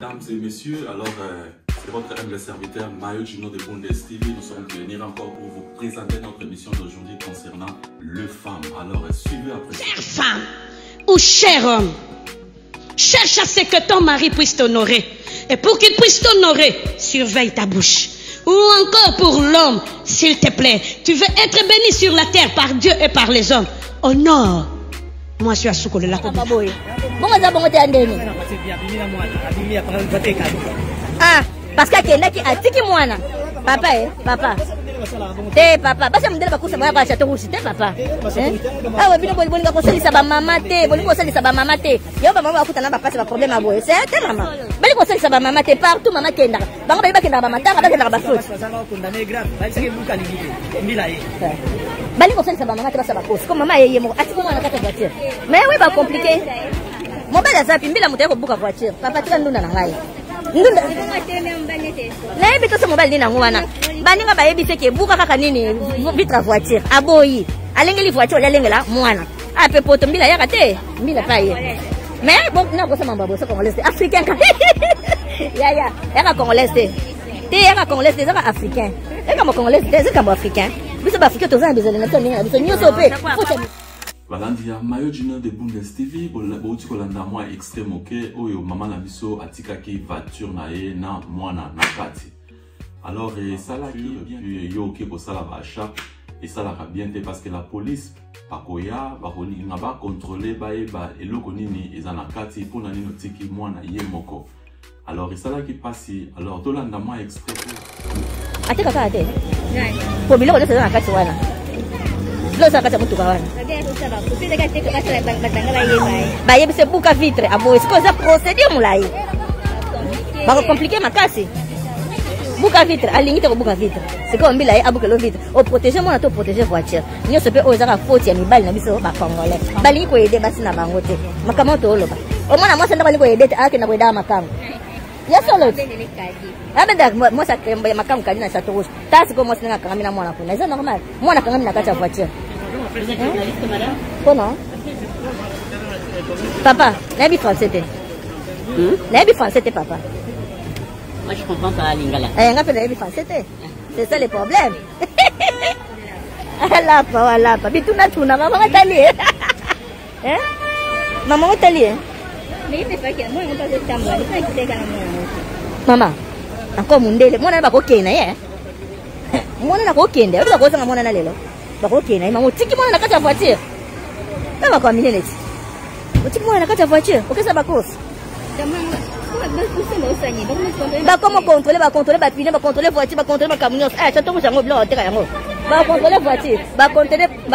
Mesdames et messieurs, alors c'est votre humble serviteur Mayo Djino de Bundes TV. Nous sommes venus encore pour vous présenter notre émission d'aujourd'hui concernant le femme. Alors suivez après. Chère femme ou cher homme, cherche à ce que ton mari puisse t'honorer. Et pour qu'il puisse t'honorer, surveille ta bouche. Ou encore pour l'homme, s'il te plaît, tu veux être béni sur la terre par Dieu et par les hommes. Honore. Moi, je suis à Soukole la Kobe. Ah, parce que quelqu'un a tiki moana. Papa, papa. Te papa, parce que je me dis que c'est moi Château Rouge, te papa. Ah ouais, bien bon ko sali saba mama te, bon ko sali saba mama te. Yo ba mama akuta na papa c'est pas problème à boy. C'est te maman. Bali ko sali saba mama te partout mama kenda. Bango ba kenda ba mata, ba kenda ba foot. Bali ko sali saba mama te ba saba cause. Comme maman yeye mo atiko mwana kata voiture. Mais oui ba compliqué. Mo ba za pimbila muta ko buka voiture. Papa tika ndunda na ngai. Ndunda. Na ebi to se mobile nina ngwana. Baninga ba yebi seke buka kaka nini vitre voiture. Aboyi. Alengeli voiture alengela mwana. Ape poto mbila yaka te. Mbila pa ye. Mais bon na ko sama babo so congolais africain ka. Ya yaka congolais te. Te yaka congolais te zaka africain. Yaka mo congolais te zaka mo africain. Biso ba africain to za bezali na to ninga biso nyoso pe. Balandia Mayo Djino de Bundes TV bouti kolanda moi extrême ok oyo maman na biso atikaki voiture na ye na mwana na kati. Alors ça là qui bien yo ok ko sala ba achat et ça là bien te parce que la police pakoya ba kolinga ba contrôler ba eloko nini ezana kati pona nino tiki mwana ye moko. Alors ça là qui passe alors tolanda moi extrême. Atika ka ate. Ko biloko de na kati wana. Lo sa kata mutu kawana. Ba yebi se buka vitre abo est-ce que ça procédure mulai. Ba compliqué makasi. Buka vitre alingi te ko buka vitre. C'est comme bilai abuka lo vitre. O protéger moi na to protéger voiture. Nyo se pe o zaka faute ya mibali na biso ba congolais. Bali ko aider basi na bango te. Makamo to oloba. O mona moi senda bali ko aider te ake na ko aider makamo. Ya solo. Abenda moi sa makamo kadi na Château Rouge. Tasi ko moi singa kangamina mwana kuna. C'est normal. Mwana kangamina kata voiture. Comment? Papa, l'habit français t'es. L'habit français t'es papa. Moi je comprends pas lingala. On appelle l'habit français t'es. C'est ça le problème. Allah pas. Bituna tuna maman tali. Hein? Maman tali. Mais c'est pas que moi on pas de temps là, il faut que tu gagnes moi. Maman, encore mundele, moi na ba ko kena ye. Moi na ko kende, ba ko sanga moi na lelo. Ok, na maman tiki moi na kata voiture. Na ba ko minene ti. Tiki moi na kata voiture. Ok ça ba cause. Ba comment contrôler ba pine ba contrôler voiture ba contrôler ba camion. Eh Château Rouge ngo blanc te ka yango. Ba contrôler voiture, ba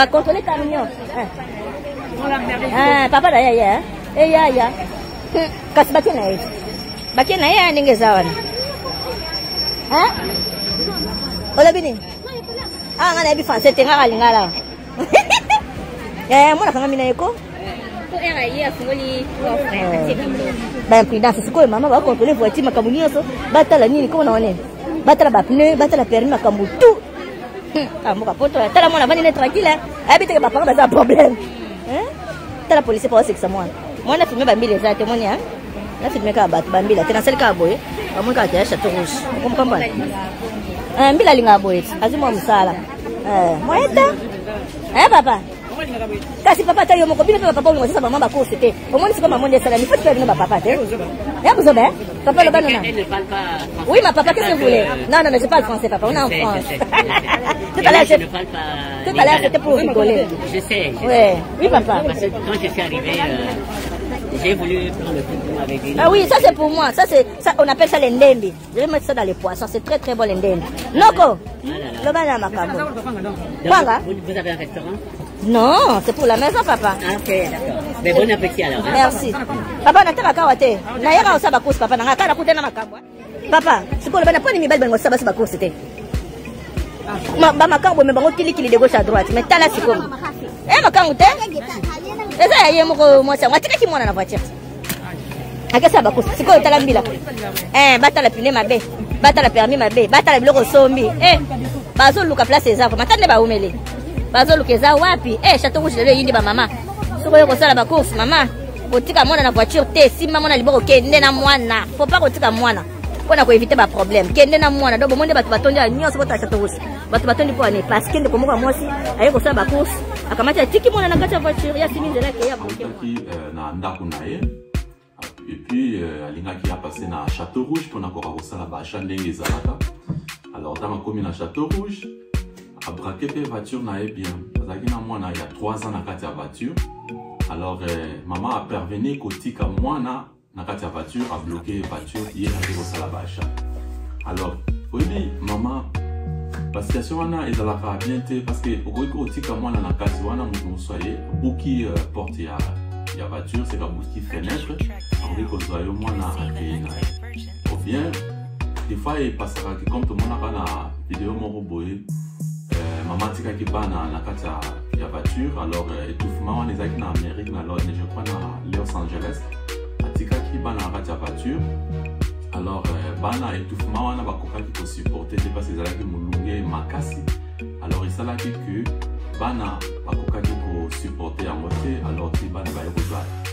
contrôler camion. Ah papa da ya. Eh ya. Kasi ba kena ye. Ba kena ye ningeza wana. Ha? Ola bini. Ah, on a vu français, t'es rare à l'ingala. Moi, la femme m'a écho. Ben, prudence, c'est quoi, maman va contrôler voiture, ma camoufle, battre la nini, comment on est? Battre la pneu, battre la permis, ma camoufle, tout. Ah, mon capote, t'as la monnaie, la vanille tranquille, hein. Habite que papa, c'est un problème. Hein? T'as la police pour c'est que ça, moi. Moi, on a filmé Bambi les témoignages, hein. On a filmé Bambi, là, t'es dans celle qui a boy. À mon cas, t'es à Château Rouge. On comprend pas. Mbila linga boy. Azimo msala. Moeta. Papa. Kasi papa tayo mo ko bino papa mo sa mama ko c'était. Au moins c'est comme maman de sala ni faut faire no papa te. Ya vous savez? Papa le banana. Oui, ma papa qu'est-ce que vous voulez? Non, je parle français papa, on est en France. Tout à l'heure c'était pour rigoler. Je sais. Oui papa. Parce que quand je suis arrivé j'ai voulu prendre le coup avec lui. Ah oui, ça c'est pour moi. Ça on appelle ça l'endembi. Je vais mettre ça dans les poissons, c'est très très bon l'endembi. Noko. Le banana makambo. Vous avez un restaurant? Non, c'est pour la maison papa. Ah ok, d'accord. Mais bon appétit alors. Merci. Papa nataka kawate. Na yaka osaba course papa na kala kutena makambo. Papa, siko le bana poni mibali bango saba saba course te. Ba makambo me bango kili de gauche à droite, mais tala siko. Makambo te. Eza yeye moko moi ça watika ki mwana na voiture. Akasa ba course siko tala mbila. Bata la pine mabe. Bata la permis mabe. Bata la biloko sombi. Bazo luka place eza. Matande ba umele. Bazo luka eza wapi? Château Rouge le yindi ba mama. Soko yo ko sala ba course mama. kotika mwana na voiture te simba mwana liboko kende na mwana faut pas kotika mwana pona ko éviter ba problème kende na mwana do bomonde batu batondi nyonso bota Château Rouge batu batondi po ane parce que ndeko moko mosi aye ko sala ba course akamata tiki mwana na kati ya voiture ya simi nzela ke ya bloqué na ndako na ye et puis alingaki a passé na Château Rouge pona ko sala ba achat ndenge ezalaka. Alors dans ma commune à Château Rouge a braqué pe voiture na ye bien parce que na mwana il y a 3 ans na kati ya voiture. Alors maman a parvenu kotika mwana na kati ya voiture a bloqué voiture hier à kosala ba achat. Alors oui maman la situation wana ezalaka bien te parce que okotika mwana na kati wana mutu soye buki porte ya voiture c'est ka buki fenêtre on ko soye mwana akina ou bien des fois il passera que comme tout le monde a na vidéo moko boye maman tika ki bana na kati ya voiture alors étouffement on ezaki na Amérique na je crois na Los Angeles atika ki bana na kati ya voiture. Alors bana étouffement wana bakoka ki ko supporter parce que ezalaki mulunge makasi. Alors esalaki que bana bakoka ki ko supporter en moté alors ti bana ba yoko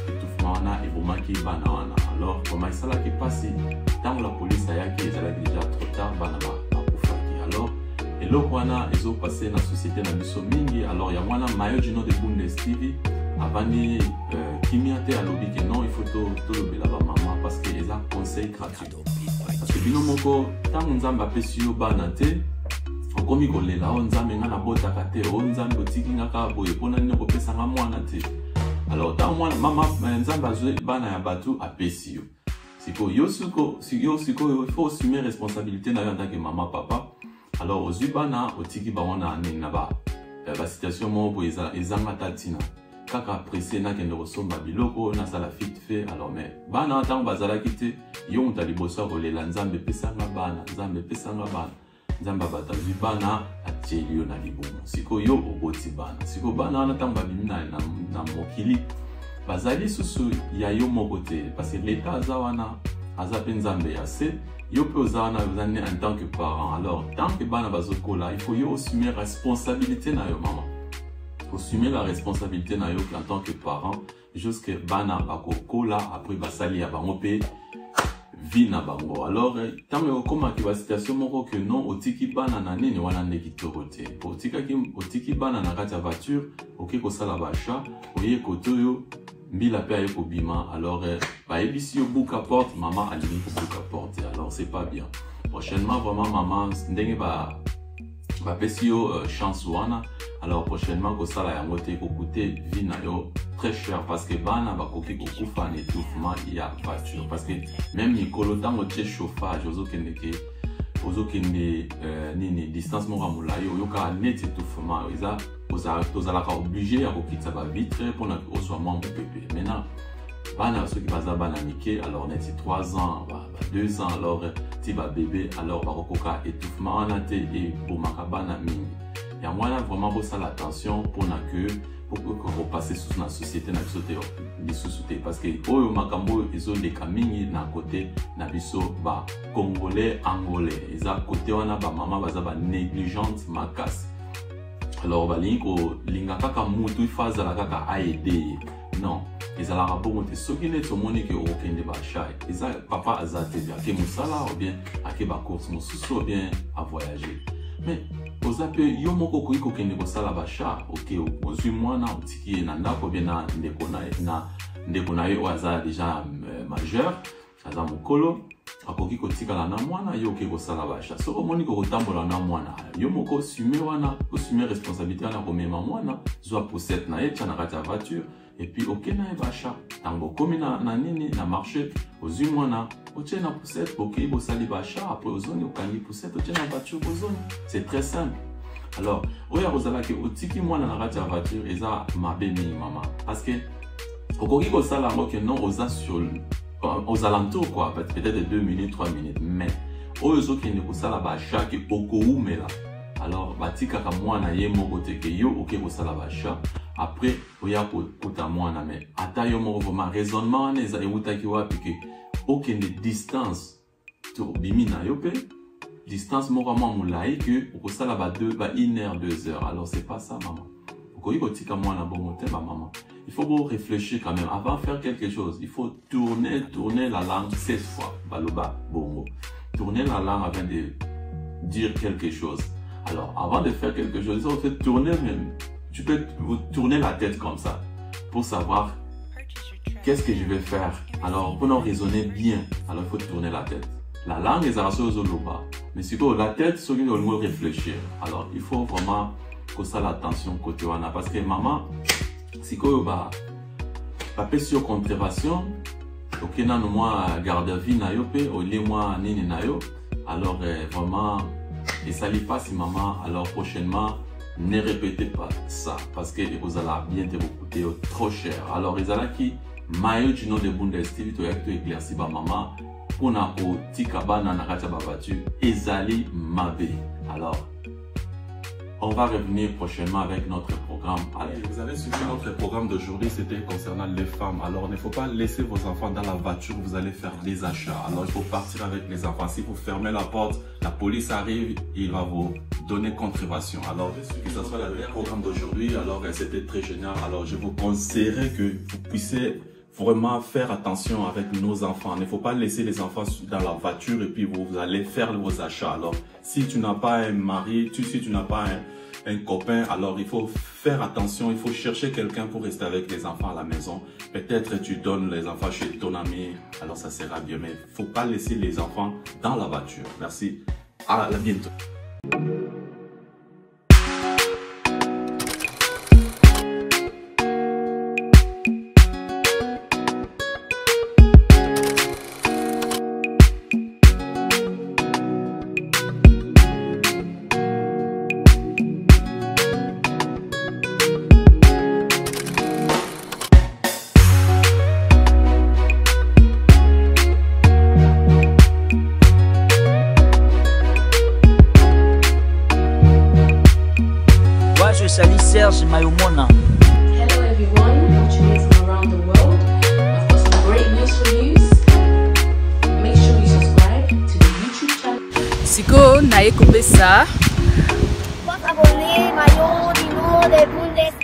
étouffement wana ebomaki bana wana. Alors comment esalaki pasi tant la police ayaki ezalaki déjà trop tard bana bakufaki. Alors eloko wana ezo passer na société na biso mingi. Alors ya mwana Mayo Djino de Bundes TV avani kimia te alobi que non il faut to lobela ba maman parce que les a conseil gratuit parce que bino moko tant nzamba apesi yo bana te okomi kolela o nzambe nga na botaka te o nzambe otiki nga ka boye pona nini kopesa nga mwana te. Alors tant mwana mama nzamba azwe bana ya batu apesi yo siko yo siko il faut assumer responsabilité na yo en tant que maman papa. Alors ozwi bana otiki bango nini na ba situation moko ezanga tatina kaka apprécié na kende kosomba biloko na sala fit fait. Alors mais bana tant bazala kite yo mutali boso kolela nzambe pesanga bana nzambe pesanga bana nzamba batazwi bana atielio na libumu siko yo oboti bana siko bana na tant babimi na mokili bazali susu ya yo moko te parce que l'état azawana azape nzambe ya se yo pe ozawana ozane en tant que parent. Alors tant que bana bazokola il faut yo assumer responsabilité na yo maman. Faut assumer la responsabilité na yo en tant que parent jusque bana bakokola après basali ya bango pe vie na bango. Alors tant que comme ki ba situation moko que non otiki bana na nini wana ndeki torote otiki bana na kati ya voiture oké ko sala ba chat oye kotoyo mbila pe aye ko bima. Alors ba ebisi yo buka porte maman alini ko buka porte. Alors c'est pas bien. Prochainement vraiment maman ndenge ba pesi yo chance wana. Alors prochainement ko sala yango te ko coûter vie na yo très cher parce que bana bakoki ko kufa en étouffement ya voiture parce que même Nicolo tango te chauffage ozokende nini distance moko mulayo yoka net étouffement eza ozalaka obligé ya kokitisa ba vitre pona ozwa mwa pepe. Maintenant bana ceux qui baza bana mike alors net 3 ans 2 ans alors ti ba bébé alors bakoka étouffement wana te et bomaka bana mingi. Ya mwana vraiment bosa l'attention pour passer sous la société na biso te parce que oyo makambo ezo leka mingi na côté na biso ba congolais angolais eza côté wana ba mama baza ba négligente makasi. Alors balingi ko linga kaka mutu ifaza la kaka aider non ezalaka bongo te soki neti omoni ke okende ba chat eza papa aza te ake mosala ou bien ake ba course mosusu ou bien à voyager. Mais ozape yo moko koki kokende kosala ba chat ok ozwi mwana otiki na ndako bien na ndeko na ye aza déjà majeur aza mokolo akoki kotikala na mwana yo oke kosala ba chat. So omoni kotambola na mwana yo moko osume wana osume responsabilité wana komema mwana zwa poussette na ye tia na kati ya voiture et puis ok na ye ba chat tango komi na nini na marché ozwi mwana otie na poussette ok bosali ba chat après ozoni okangi poussette otie na voiture ozoni. C'est très simple. Alors oya kozala ke otiki mwana na kati ya voiture eza mabe mingi mama parce que okoki kosala ngo ke non oza sur aux alentours quoi peut-être 2 minutes 3 minutes mais oyo zokende kosala ba chat ke okoumela alors batikaka mwana ye moko te ke yo oke kosala ba chat après oya kota mwana mais ata yo moko vraiment raisonnement wana eza eutaki wapi ke okende distance to bimi na yo pe distance moko mwa mulai que okosala ba 1 heure 2 heures. Alors c'est pas ça maman maman. Il faut beaucoup réfléchir quand même. Avant de faire quelque chose, il faut tourner la langue 16 fois. Baloba, bongo. Tourner la langue avant de dire quelque chose. Alors, avant de faire quelque chose, il faut tourner même. Tu peux tourner la tête comme ça pour savoir qu'est-ce que je vais faire. Alors, pour nous raisonner bien, alors il faut tourner la tête. La langue est à la mais si la tête, c'est qu'il faut réfléchir. Alors, il faut vraiment que ça l'attention côté wana parce que maman, si que bah sur contravention, ok na no moi garde à vie na yo pe au lieu moi nini na yo. Alors vraiment, et ça lui passe maman. Alors prochainement, ne répétez pas ça parce que vous allez bien te coûter trop cher. Alors ils allaient qui Mayo Djino de Bundes TV to yak to éclairci ba maman pour na ko tikabana na kacha ba voiture ezali mabe. Alors on va revenir prochainement avec notre programme. Allez, vous avez suivi notre programme d'aujourd'hui, c'était concernant les femmes. Alors, il ne faut pas laisser vos enfants dans la voiture, vous allez faire des achats. Alors, il faut partir avec les enfants. Si vous fermez la porte, la police arrive, il va vous donner contravention. Alors, que ce soit le programme d'aujourd'hui, alors c'était très génial. Alors, je vous conseillerais que vous puissiez vraiment faire attention avec nos enfants. Il ne faut pas laisser les enfants dans la voiture et puis vous allez faire vos achats. Alors, si tu n'as pas un mari, si tu n'as pas un copain, alors il faut faire attention. Il faut chercher quelqu'un pour rester avec les enfants à la maison. Peut-être tu donnes les enfants chez ton ami, alors ça sera bien. Mais il ne faut pas laisser les enfants dans la voiture. Merci. À bientôt. Mayo. Hello everyone, watching me from around the world. I've got some great news for you. Make sure you subscribe to the YouTube channel. Siko na ekopesa. Abonné Mayo Djino de Bundes.